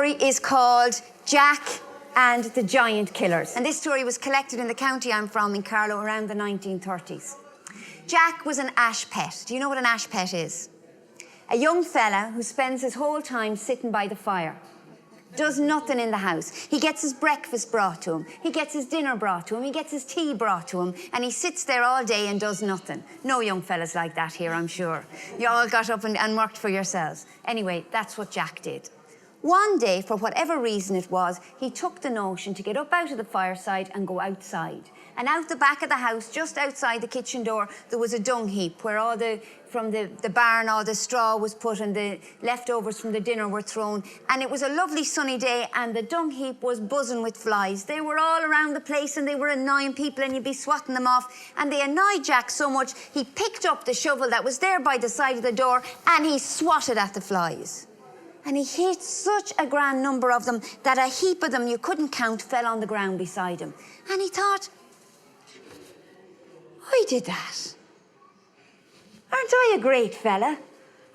story is called Jack and the Giant Killers. And this story was collected in the county I'm from, in Carlow, around the 1930s. Jack was an ash pet. Do you know what an ash pet is? A young fella who spends his whole time sitting by the fire. Does nothing in the house. He gets his breakfast brought to him. He gets his dinner brought to him. He gets his tea brought to him. And he sits there all day and does nothing. No young fellas like that here, I'm sure. You all got up and worked for yourselves. Anyway, that's what Jack did. One day, for whatever reason it was, he took the notion to get up out of the fireside and go outside. And out the back of the house, just outside the kitchen door, there was a dung heap where from the barn, all the straw was put and the leftovers from the dinner were thrown. And it was a lovely sunny day and the dung heap was buzzing with flies. They were all around the place and they were annoying people and you'd be swatting them off. And they annoyed Jack so much, he picked up the shovel that was there by the side of the door and he swatted at the flies. And he hit such a grand number of them that a heap of them you couldn't count fell on the ground beside him. And he thought, I did that. Aren't I a great fella?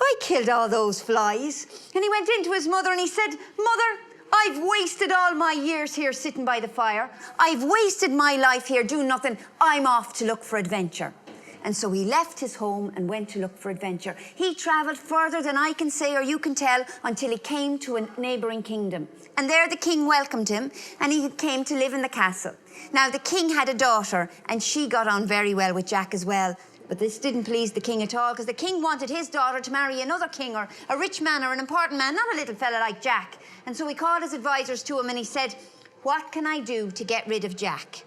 I killed all those flies. And he went into his mother and he said, Mother, I've wasted all my years here sitting by the fire. I've wasted my life here doing nothing. I'm off to look for adventure. And so he left his home and went to look for adventure. He travelled further than I can say or you can tell until he came to a neighbouring kingdom. And there the king welcomed him and he came to live in the castle. Now the king had a daughter and she got on very well with Jack as well. But this didn't please the king at all because the king wanted his daughter to marry another king or a rich man or an important man, not a little fella like Jack. And so he called his advisors to him and he said, what can I do to get rid of Jack?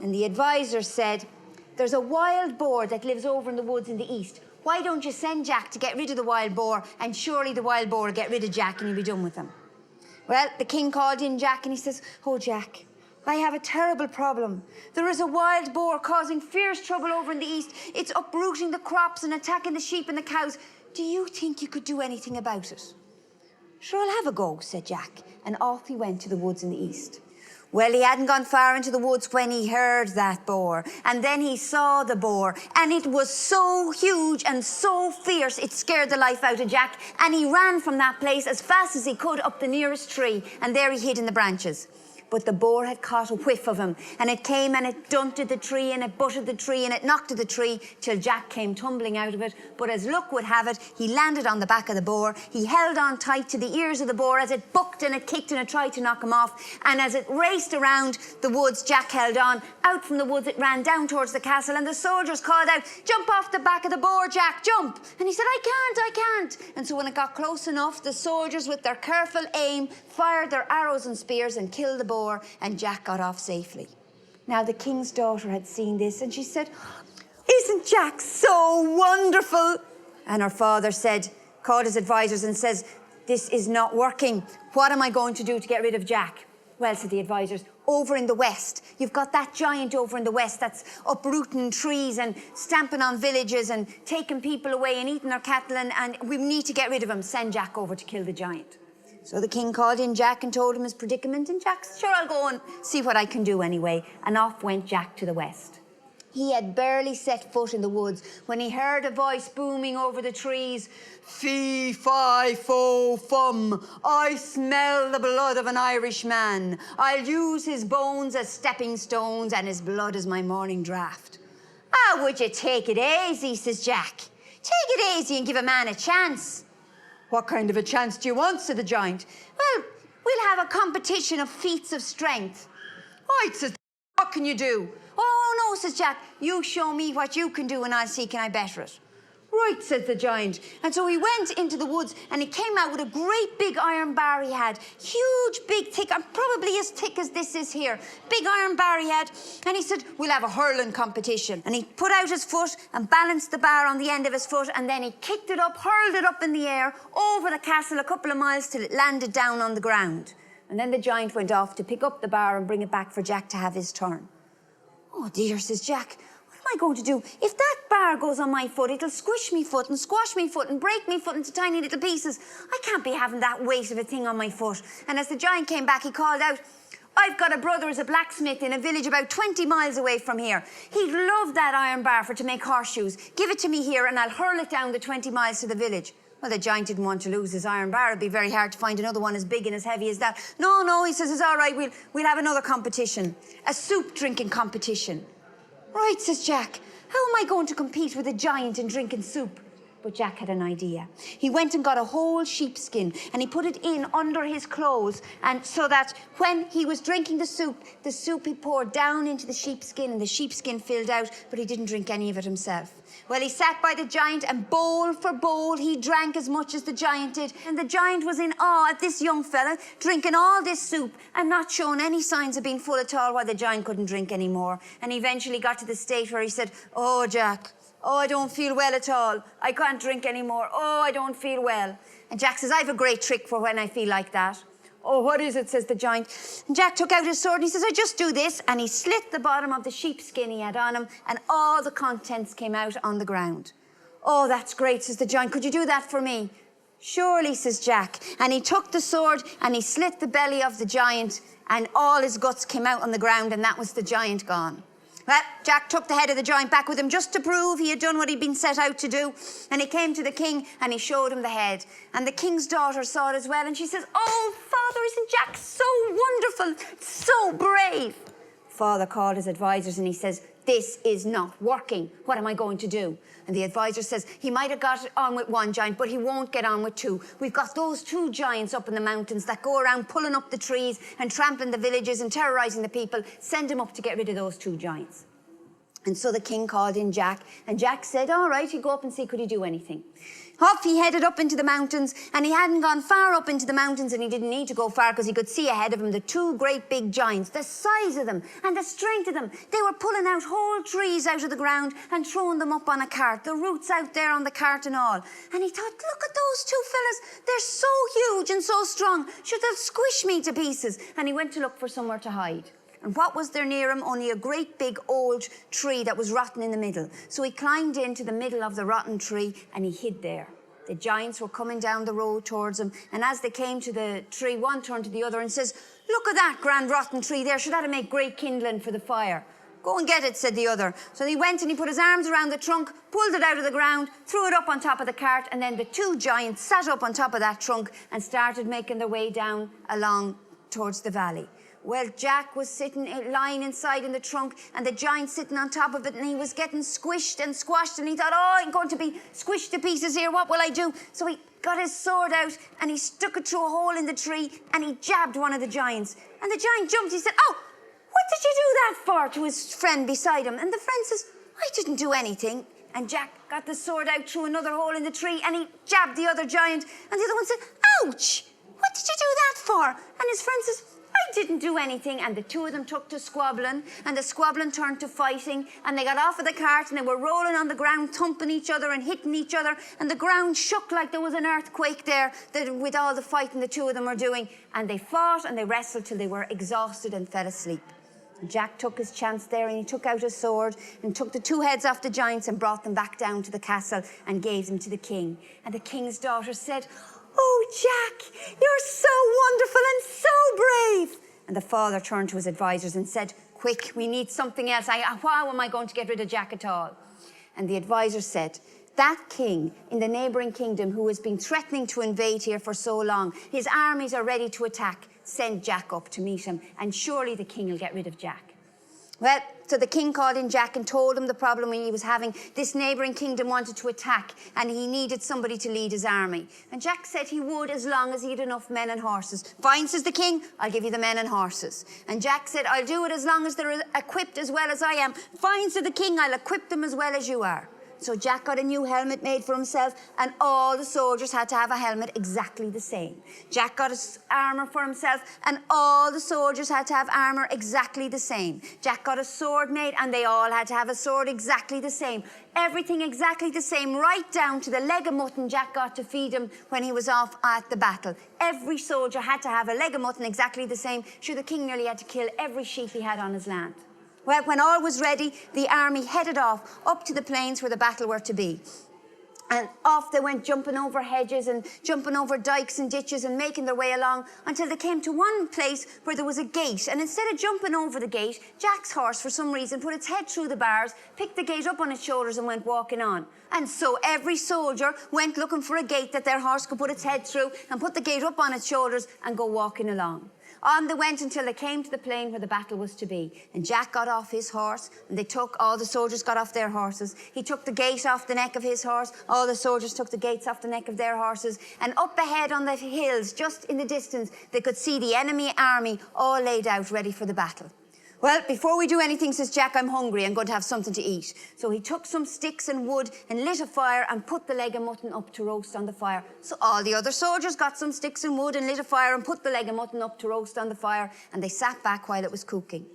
And the advisors said, there's a wild boar that lives over in the woods in the east. Why don't you send Jack to get rid of the wild boar and surely the wild boar will get rid of Jack and you'll be done with him. Well, the king called in Jack and he says, oh, Jack, I have a terrible problem. There is a wild boar causing fierce trouble over in the east. It's uprooting the crops and attacking the sheep and the cows. Do you think you could do anything about it? Sure, I'll have a go, said Jack. And off he went to the woods in the east. Well, he hadn't gone far into the woods when he heard that boar. And then he saw the boar. And it was so huge and so fierce, it scared the life out of Jack. And he ran from that place as fast as he could up the nearest tree. And there he hid in the branches. But the boar had caught a whiff of him. And it came and it dunted the tree and it butted the tree and it knocked at the tree till Jack came tumbling out of it. But as luck would have it, he landed on the back of the boar. He held on tight to the ears of the boar as it bucked and it kicked and it tried to knock him off. And as it raced around the woods, Jack held on. Out from the woods, it ran down towards the castle and the soldiers called out, jump off the back of the boar, Jack, jump. And he said, I can't. And so when it got close enough, the soldiers with their careful aim fired their arrows and spears and killed the boar. And Jack got off safely. Now the king's daughter had seen this and she said, isn't Jack so wonderful? And her father called his advisors and says, this is not working. What am I going to do to get rid of Jack? Well, said the advisors, over in the west. You've got that giant over in the west that's uprooting trees and stamping on villages and taking people away and eating their cattle and we need to get rid of him. Send Jack over to kill the giant. So the king called in Jack and told him his predicament, and Jack said, sure, I'll go and see what I can do anyway. And off went Jack to the west. He had barely set foot in the woods when he heard a voice booming over the trees. Fee, fi, fo, fum, I smell the blood of an Irishman. I'll use his bones as stepping stones and his blood as my morning draught. Ah, would you take it easy, says Jack. Take it easy and give a man a chance. What kind of a chance do you want, said the giant. Well, we'll have a competition of feats of strength. Right, says, what can you do? Oh, no, says Jack, you show me what you can do and I'll see can I better it. Right, said the giant. And so he went into the woods and he came out with a great big iron bar he had. Huge, big, thick, and probably as thick as this is here. Big iron bar he had. And he said, we'll have a hurling competition. And he put out his foot and balanced the bar on the end of his foot and then he kicked it up, hurled it up in the air, over the castle a couple of miles till it landed down on the ground. And then the giant went off to pick up the bar and bring it back for Jack to have his turn. Oh dear, says Jack. What am I going to do? If that bar goes on my foot, it'll squish me foot and squash me foot and break me foot into tiny little pieces. I can't be having that weight of a thing on my foot. And as the giant came back, he called out, I've got a brother as a blacksmith in a village about 20 miles away from here. He'd love that iron bar for to make horseshoes. Give it to me here and I'll hurl it down the 20 miles to the village. Well, the giant didn't want to lose his iron bar. It'd be very hard to find another one as big and as heavy as that. No, he says, it's all right, we'll have another competition. A soup drinking competition. Right, says Jack. How am I going to compete with a giant in drinking soup? But Jack had an idea. He went and got a whole sheepskin and he put it in under his clothes, and so that when he was drinking the soup he poured down into the sheepskin and the sheepskin filled out, but he didn't drink any of it himself. Well, he sat by the giant and bowl for bowl he drank as much as the giant did. And the giant was in awe at this young fella drinking all this soup and not showing any signs of being full at all, while the giant couldn't drink any more. And he eventually got to the state where he said, "Oh, Jack, oh, I don't feel well at all. I can't drink anymore. Oh, I don't feel well." And Jack says, "I have a great trick for when I feel like that." "Oh, what is it?" says the giant. And Jack took out his sword and he says, "I just do this." And he slit the bottom of the sheepskin he had on him, and all the contents came out on the ground. "Oh, that's great," says the giant. "Could you do that for me?" "Surely," says Jack. And he took the sword and he slit the belly of the giant, and all his guts came out on the ground, and that was the giant gone. Well, Jack took the head of the giant back with him just to prove he had done what he'd been set out to do. And he came to the king and he showed him the head. And the king's daughter saw it as well, and she says, "Oh, Father, isn't Jack so wonderful, so brave?" Father called his advisors and he says, "This is not working. What am I going to do?" And the advisor says, "He might have got on with one giant, but he won't get on with two. We've got those two giants up in the mountains that go around pulling up the trees and trampling the villages and terrorising the people. Send him up to get rid of those two giants." And so the king called in Jack, and Jack said, "All right, he'd go up and see could he do anything." Off he headed up into the mountains, and he hadn't gone far up into the mountains, and he didn't need to go far because he could see ahead of him the two great big giants, the size of them and the strength of them. They were pulling out whole trees out of the ground and throwing them up on a cart, the roots out there on the cart and all. And he thought, look at those two fellas, they're so huge and so strong, sure they'll squish me to pieces. And he went to look for somewhere to hide. And what was there near him? Only a great big old tree that was rotten in the middle. So he climbed into the middle of the rotten tree and he hid there. The giants were coming down the road towards him, and as they came to the tree, one turned to the other and says, "Look at that grand rotten tree there, sure that'll make great kindling for the fire." "Go and get it," said the other. So he went and he put his arms around the trunk, pulled it out of the ground, threw it up on top of the cart, and then the two giants sat up on top of that trunk and started making their way down along towards the valley. Well, Jack was lying inside in the trunk, and the giant sitting on top of it, and he was getting squished and squashed, and he thought, "Oh, I'm going to be squished to pieces here. What will I do?" So he got his sword out, and he stuck it through a hole in the tree, and he jabbed one of the giants. And the giant jumped. He said, "Oh, what did you do that for?" to his friend beside him. And the friend says, "I didn't do anything." And Jack got the sword out through another hole in the tree, and he jabbed the other giant. And the other one said, "Ouch, what did you do that for?" And his friend says, "I didn't do anything." And the two of them took to squabbling, and the squabbling turned to fighting, and they got off of the cart and they were rolling on the ground, thumping each other and hitting each other, and the ground shook like there was an earthquake there with all the fighting the two of them were doing. And they fought and they wrestled till they were exhausted and fell asleep. And Jack took his chance there, and he took out his sword and took the two heads off the giants and brought them back down to the castle and gave them to the king. And the king's daughter said, "Oh, Jack, you're so wonderful and so brave." And the father turned to his advisors and said, "Quick, we need something else. How am I going to get rid of Jack at all?" And the advisors said, "That king in the neighbouring kingdom who has been threatening to invade here for so long, his armies are ready to attack. Send Jack up to meet him, and surely the king will get rid of Jack." Well, so the king called in Jack and told him the problem he was having. This neighbouring kingdom wanted to attack, and he needed somebody to lead his army. And Jack said he would, as long as he had enough men and horses. "Fine," says the king, "I'll give you the men and horses." And Jack said, "I'll do it as long as they're equipped as well as I am." "Fine," said the king, "I'll equip them as well as you are." So Jack got a new helmet made for himself, and all the soldiers had to have a helmet exactly the same. Jack got his armour for himself, and all the soldiers had to have armour exactly the same. Jack got a sword made, and they all had to have a sword exactly the same. Everything exactly the same, right down to the leg of mutton Jack got to feed him when he was off at the battle. Every soldier had to have a leg of mutton exactly the same. Sure, the king nearly had to kill every sheep he had on his land. Well, when all was ready, the army headed off up to the plains where the battle were to be. And off they went, jumping over hedges and jumping over dikes and ditches and making their way along until they came to one place where there was a gate. And instead of jumping over the gate, Jack's horse, for some reason, put its head through the bars, picked the gate up on its shoulders and went walking on. And so every soldier went looking for a gate that their horse could put its head through and put the gate up on its shoulders and go walking along. On they went until they came to the plain where the battle was to be. And Jack got off his horse, and all the soldiers got off their horses. He took the gate off the neck of his horse. All the soldiers took the gates off the neck of their horses. And up ahead on the hills, just in the distance, they could see the enemy army all laid out, ready for the battle. Well, before we do anything, says Jack, I'm hungry. I'm going to have something to eat. So he took some sticks and wood and lit a fire and put the leg of mutton up to roast on the fire. So all the other soldiers got some sticks and wood and lit a fire and put the leg of mutton up to roast on the fire, and they sat back while it was cooking.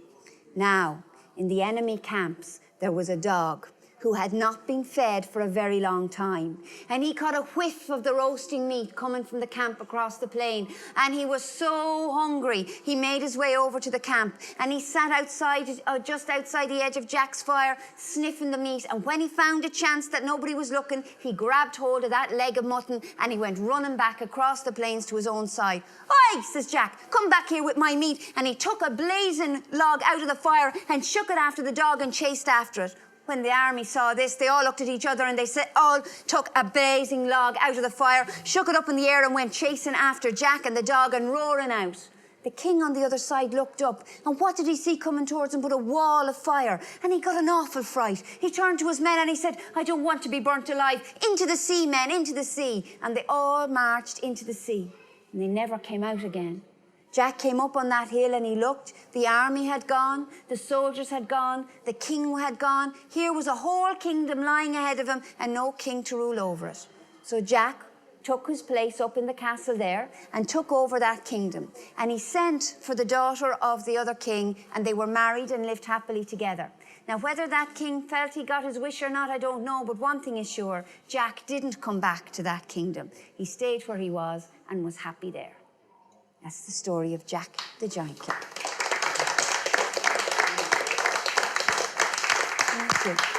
Now, in the enemy camps, there was a dog who had not been fed for a very long time. And he caught a whiff of the roasting meat coming from the camp across the plain. And he was so hungry, he made his way over to the camp. And he sat outside, just outside the edge of Jack's fire, sniffing the meat. And when he found a chance that nobody was looking, he grabbed hold of that leg of mutton and he went running back across the plains to his own side. "Oi," says Jack, "come back here with my meat." And he took a blazing log out of the fire and shook it after the dog and chased after it. When the army saw this, they all looked at each other and they all took a blazing log out of the fire, shook it up in the air and went chasing after Jack and the dog and roaring out. The king on the other side looked up, and what did he see coming towards him but a wall of fire? And he got an awful fright. He turned to his men and he said, "I don't want to be burnt alive. Into the sea, men, into the sea." And they all marched into the sea, and they never came out again. Jack came up on that hill and he looked. The army had gone, the soldiers had gone, the king had gone. Here was a whole kingdom lying ahead of him and no king to rule over it. So Jack took his place up in the castle there and took over that kingdom. And he sent for the daughter of the other king, and they were married and lived happily together. Now, whether that king felt he got his wish or not, I don't know, but one thing is sure, Jack didn't come back to that kingdom. He stayed where he was and was happy there. That's the story of Jack the Giant Killer. Thank you.